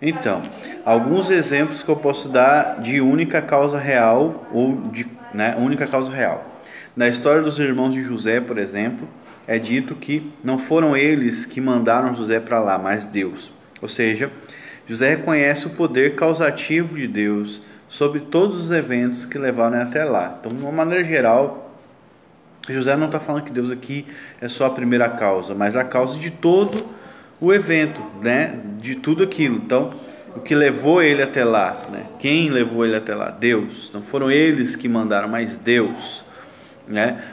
Então, alguns exemplos que eu posso dar de única causa real ou de, única causa real. Na história dos irmãos de José, por exemplo, é dito que não foram eles que mandaram José para lá, mas Deus. Ou seja, José reconhece o poder causativo de Deus sobre todos os eventos que levaram até lá. Então, de uma maneira geral, José não está falando que Deus aqui é só a primeira causa, mas a causa de todo o evento, de tudo aquilo. Então, o que levou ele até lá, quem levou ele até lá? Deus. Não foram eles que mandaram, mas Deus,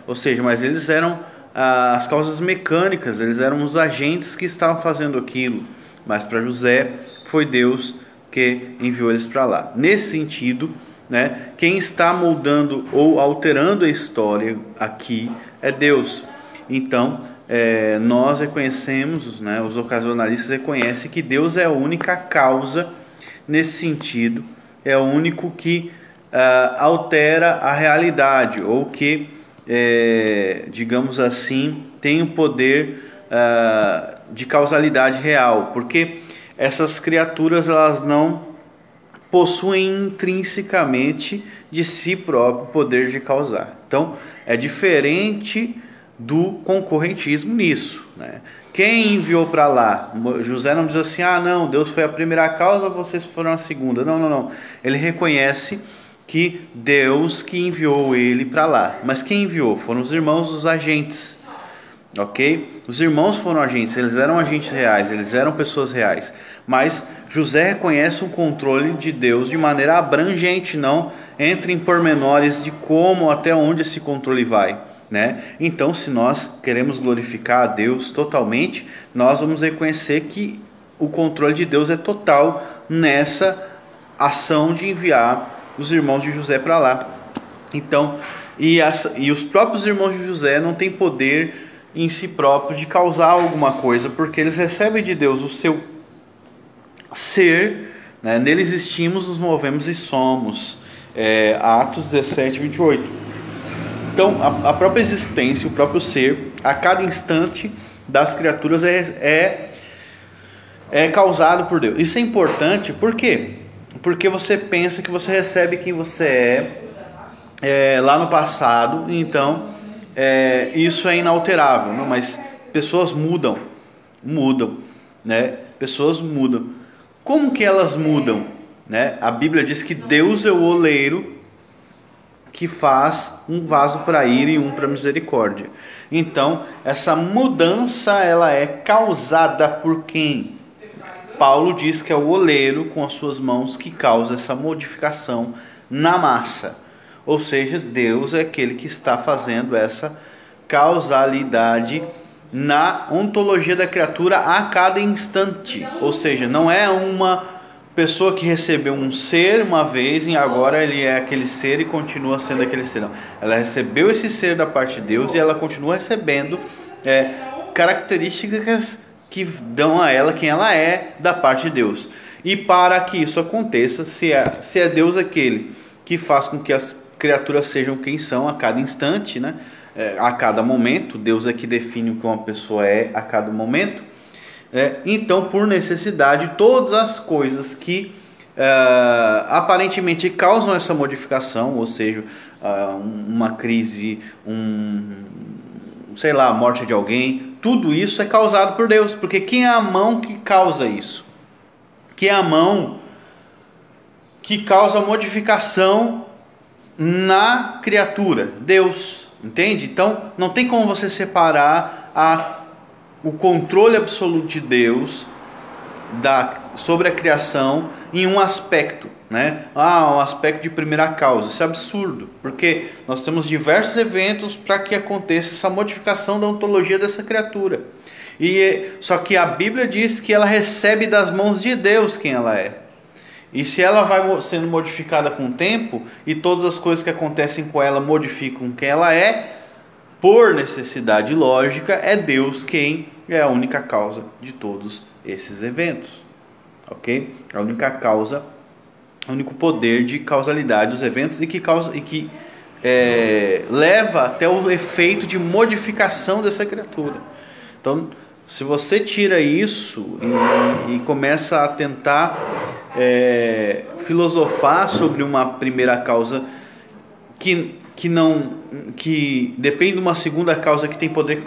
Ou seja, mas eles eram as causas mecânicas, eles eram os agentes que estavam fazendo aquilo, mas para José foi Deus que enviou eles para lá. Nesse sentido, quem está moldando ou alterando a história aqui é Deus. Então, nós reconhecemos, os ocasionalistas reconhecem que Deus é a única causa nesse sentido, é o único que altera a realidade, ou que, digamos assim, tem o poder de causalidade real, porque essas criaturas elas não possuem intrinsecamente de si próprio poder de causar. Então, é diferente do concorrentismo nisso, Quem enviou para lá? José não diz assim, não, Deus foi a primeira causa, vocês foram a segunda. Não. Ele reconhece que Deus que enviou ele para lá. Mas quem enviou? Foram os irmãos, os agentes. Ok? Os irmãos foram agentes, eles eram agentes reais, eles eram pessoas reais. Mas José reconhece um controle de Deus de maneira abrangente, não entra em pormenores de como, até onde esse controle vai. Então, se nós queremos glorificar a Deus totalmente, nós vamos reconhecer que o controle de Deus é total nessa ação de enviar os irmãos de José para lá. Então, e os próprios irmãos de José não têm poder em si próprios de causar alguma coisa, porque eles recebem de Deus o seu ser, nele existimos, nos movemos e somos. Atos 17, 28. Então, a própria existência, o próprio ser, a cada instante das criaturas é causado por Deus. Isso é importante, por quê? Porque você pensa que você recebe quem você lá no passado, então isso é inalterável. Não, mas pessoas mudam, Pessoas mudam. Como que elas mudam? A Bíblia diz que Deus é o oleiro que faz um vaso para ira e um para misericórdia. Então, essa mudança ela é causada por quem? Paulo diz que é o oleiro com as suas mãos que causa essa modificação na massa. Ou seja, Deus é aquele que está fazendo essa causalidade na ontologia da criatura a cada instante. Ou seja, não é uma pessoa que recebeu um ser uma vez e agora ele é aquele ser e continua sendo aquele ser. Não. Ela recebeu esse ser da parte de Deus e ela continua recebendo características que dão a ela quem ela é da parte de Deus. E para que isso aconteça, se é Deus aquele que faz com que as criaturas sejam quem são a cada instante, a cada momento, Deus é que define o que uma pessoa é a cada momento. Então, por necessidade, todas as coisas que aparentemente causam essa modificação, ou seja, uma crise, a morte de alguém, tudo isso é causado por Deus, porque quem é a mão que causa isso? Quem é a mão que causa modificação na criatura? Deus, entende? Então, não tem como você separar o controle absoluto de Deus sobre a criação em um aspecto, um aspecto de primeira causa. Isso é absurdo, porque nós temos diversos eventos para que aconteça essa modificação da ontologia dessa criatura. Só que a Bíblia diz que ela recebe das mãos de Deus quem ela é. E se ela vai sendo modificada com o tempo, e todas as coisas que acontecem com ela modificam quem ela é, por necessidade lógica, é Deus quem é a única causa de todos esses eventos. Ok? A única causa, o único poder de causalidade dos eventos e que leva até o efeito de modificação dessa criatura. Então, Se você tira isso e começa a tentar filosofar sobre uma primeira causa que depende de uma segunda causa que tem poder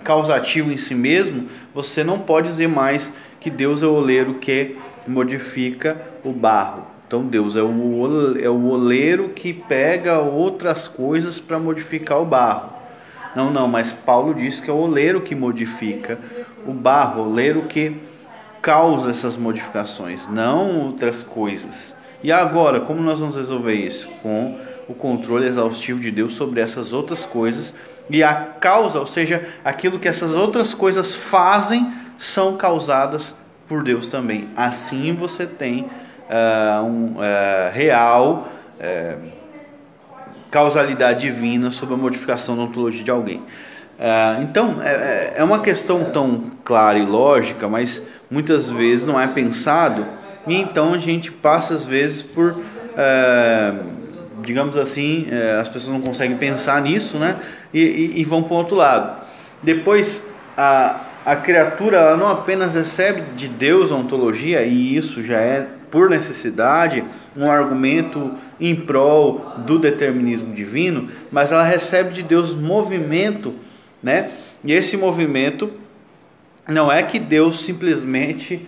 causativo em si mesmo, você não pode dizer mais que Deus é o oleiro que modifica o barro. Então Deus é o oleiro que pega outras coisas para modificar o barro. Não, mas Paulo diz que é o oleiro que modifica o barro, o oleiro que causa essas modificações, não outras coisas. E agora, como nós vamos resolver isso? Com o controle exaustivo de Deus sobre essas outras coisas, e a causa, ou seja, aquilo que essas outras coisas fazem, são causadas por Deus também. Assim você tem real causalidade divina sobre a modificação da ontologia de alguém. Então, é uma questão tão clara e lógica, mas muitas vezes não é pensado, e então a gente passa às vezes por, digamos assim, as pessoas não conseguem pensar nisso, né? E vão para o outro lado. Depois, a criatura ela não apenas recebe de Deus a ontologia, e isso já é por necessidade um argumento em prol do determinismo divino, mas ela recebe de Deus movimento, né? E esse movimento não é que Deus simplesmente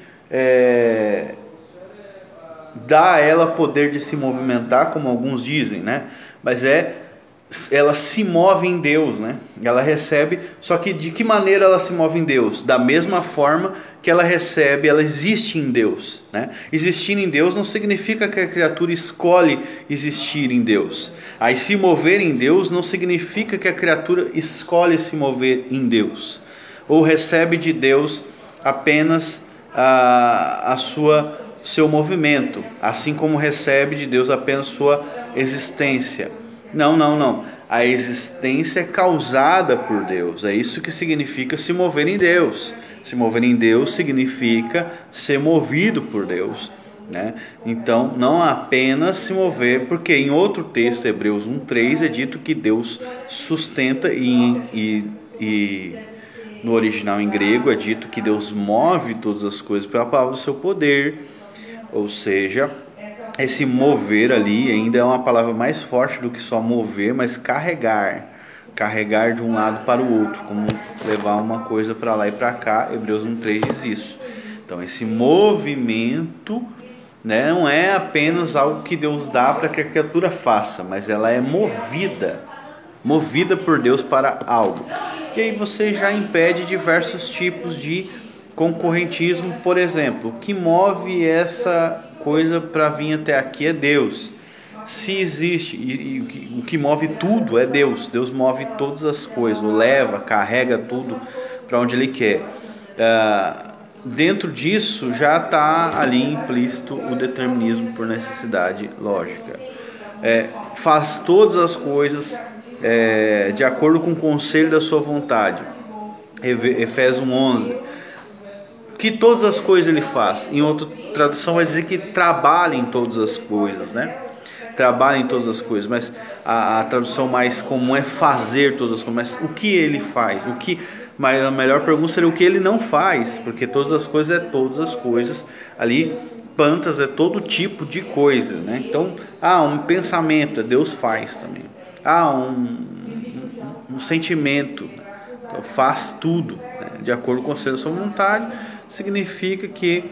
dá a ela poder de se movimentar, como alguns dizem, né? Mas ela se move em Deus, né? Ela recebe, só que de que maneira ela se move em Deus? Da mesma forma que ela recebe, ela existe em Deus, né? Existir em Deus não significa que a criatura escolhe existir em Deus. Aí se mover em Deus não significa que a criatura escolhe se mover em Deus, ou recebe de Deus apenas seu movimento, assim como recebe de Deus apenas sua existência. Não. A existência é causada por Deus. É isso que significa se mover em Deus. Se mover em Deus significa ser movido por Deus, né? Então, não apenas se mover, porque em outro texto, Hebreus 1:3, é dito que Deus sustenta e no original em grego é dito que Deus move todas as coisas pela palavra do seu poder. Ou seja, esse mover ali ainda é uma palavra mais forte do que só mover, mas carregar de um lado para o outro, como levar uma coisa para lá e para cá. Hebreus 1:3 diz isso. Então esse movimento, né, não é apenas algo que Deus dá para que a criatura faça, mas ela é movida por Deus para algo. E aí você já impede diversos tipos de concorrentismo. Por exemplo, o que move essa coisa para vir até aqui é Deus. Se existe, o que move tudo é Deus. Deus move todas as coisas, leva, carrega tudo para onde Ele quer. Dentro disso já está ali implícito o determinismo por necessidade lógica. Faz todas as coisas de acordo com o conselho da sua vontade. Efésios 1:11. Que todas as coisas Ele faz. Em outra tradução vai dizer que trabalha em todas as coisas, né? Trabalha em todas as coisas, mas a tradução mais comum é fazer todas as coisas. Mas o que Ele faz? Mas a melhor pergunta seria o que Ele não faz, porque todas as coisas é todas as coisas. Ali, plantas é todo tipo de coisa, né? Então, um pensamento, Deus faz também. Um sentimento, então faz tudo, né? De acordo com o conselho da sua vontade. Significa que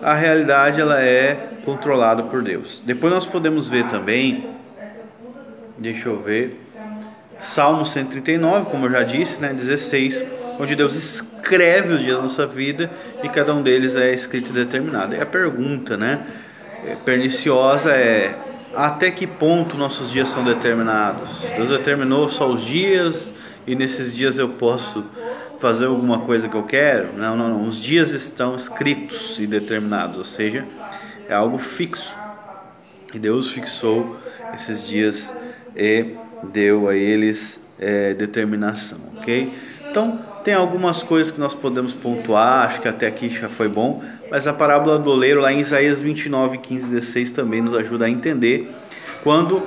a realidade ela é controlada por Deus. Depois nós podemos ver também, deixa eu ver, Salmo 139, como eu já disse, né, 16, onde Deus escreve os dias da nossa vida e cada um deles é escrito e determinado. E a pergunta, né, perniciosa é: até que ponto nossos dias são determinados? Deus determinou só os dias e nesses dias eu posso fazer alguma coisa que eu quero? Não. Os dias estão escritos e determinados, ou seja, é algo fixo. E Deus fixou esses dias e deu a eles determinação, ok? Então, tem algumas coisas que nós podemos pontuar, acho que até aqui já foi bom, mas a parábola do oleiro lá em Isaías 29, 15, 16 também nos ajuda a entender quando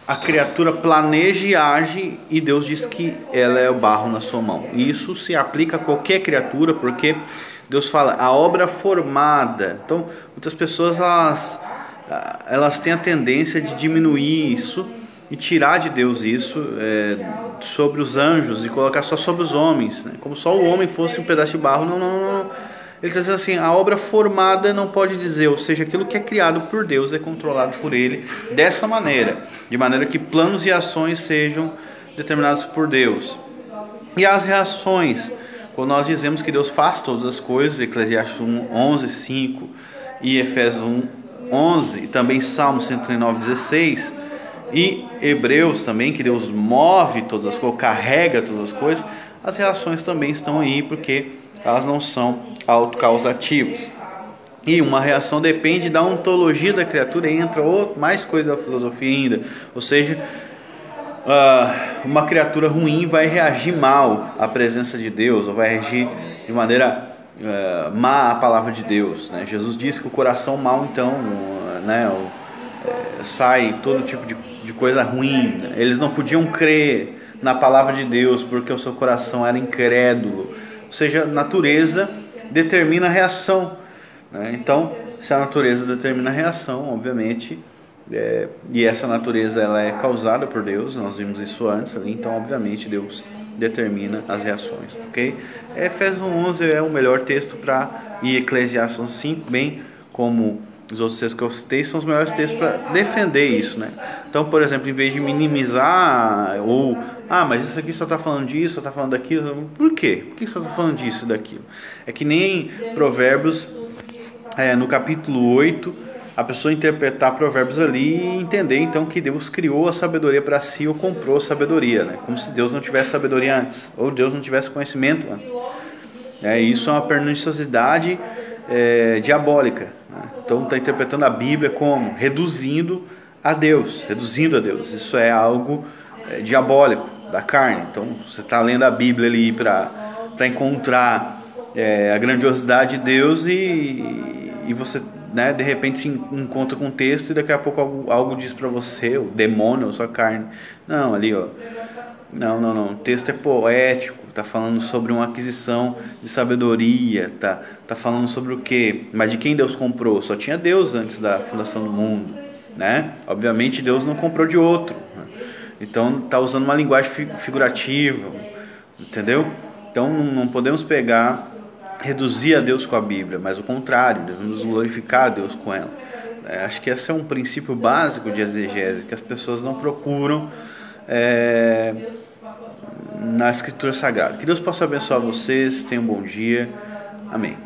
a criatura planeja e age, e Deus diz que ela é o barro na sua mão. E isso se aplica a qualquer criatura, porque Deus fala a obra formada. Então, muitas pessoas elas têm a tendência de diminuir isso e tirar de Deus isso sobre os anjos e colocar só sobre os homens, né? Como só o homem fosse um pedaço de barro. Não, não, não, não. Ele está dizendo assim, a obra formada não pode dizer, ou seja, aquilo que é criado por Deus é controlado por Ele dessa maneira, de maneira que planos e ações sejam determinados por Deus. E as reações, quando nós dizemos que Deus faz todas as coisas, Eclesiastes 11:5 e Efésios 1:11, e também Salmo 139:16, e Hebreus também, que Deus move todas as coisas, carrega todas as coisas, as reações também estão aí, porque elas não são autocausativas. E uma reação depende da ontologia da criatura, e entra mais coisa da filosofia ainda. Ou seja, uma criatura ruim vai reagir mal à presença de Deus, ou vai reagir de maneira má à palavra de Deus, né? Jesus disse que o coração mau, então, né, sai todo tipo de coisa ruim, né? Eles não podiam crer na palavra de Deus porque o seu coração era incrédulo. Ou seja, a natureza determina a reação, né? Então, se a natureza determina a reação, obviamente, e essa natureza ela é causada por Deus, nós vimos isso antes ali, então obviamente Deus determina as reações, ok? Efésios 11 é o melhor texto e Eclesiastes 5, bem como os outros textos que eu citei, são os melhores textos para defender isso, né? Então, por exemplo, em vez de minimizar ou mas isso aqui só está falando disso, só está falando daquilo, por quê? Por que só está falando disso e daquilo? É que nem Provérbios, no capítulo 8, a pessoa interpretar Provérbios ali e entender então que Deus criou a sabedoria para si ou comprou a sabedoria, né? Como se Deus não tivesse sabedoria antes, ou Deus não tivesse conhecimento antes. Isso é uma perniciosidade diabólica, né? Então está interpretando a Bíblia como reduzindo a Deus. Isso é algo diabólico da carne. Então você está lendo a Bíblia ali para encontrar a grandiosidade de Deus e você, né, de repente se encontra com um texto e daqui a pouco algo diz para você, o demônio ou sua carne. Não, ali não, o texto é poético, está falando sobre uma aquisição de sabedoria, tá falando sobre o quê? Mas de quem Deus comprou? Só tinha Deus antes da fundação do mundo, né? Obviamente Deus não comprou de outro, né? Então está usando uma linguagem figurativa, entendeu? Então não podemos reduzir a Deus com a Bíblia, mas o contrário, devemos glorificar a Deus com ela. Acho que esse é um princípio básico de exegese, que as pessoas não procuram na Escritura Sagrada. Que Deus possa abençoar vocês, tenham um bom dia, amém.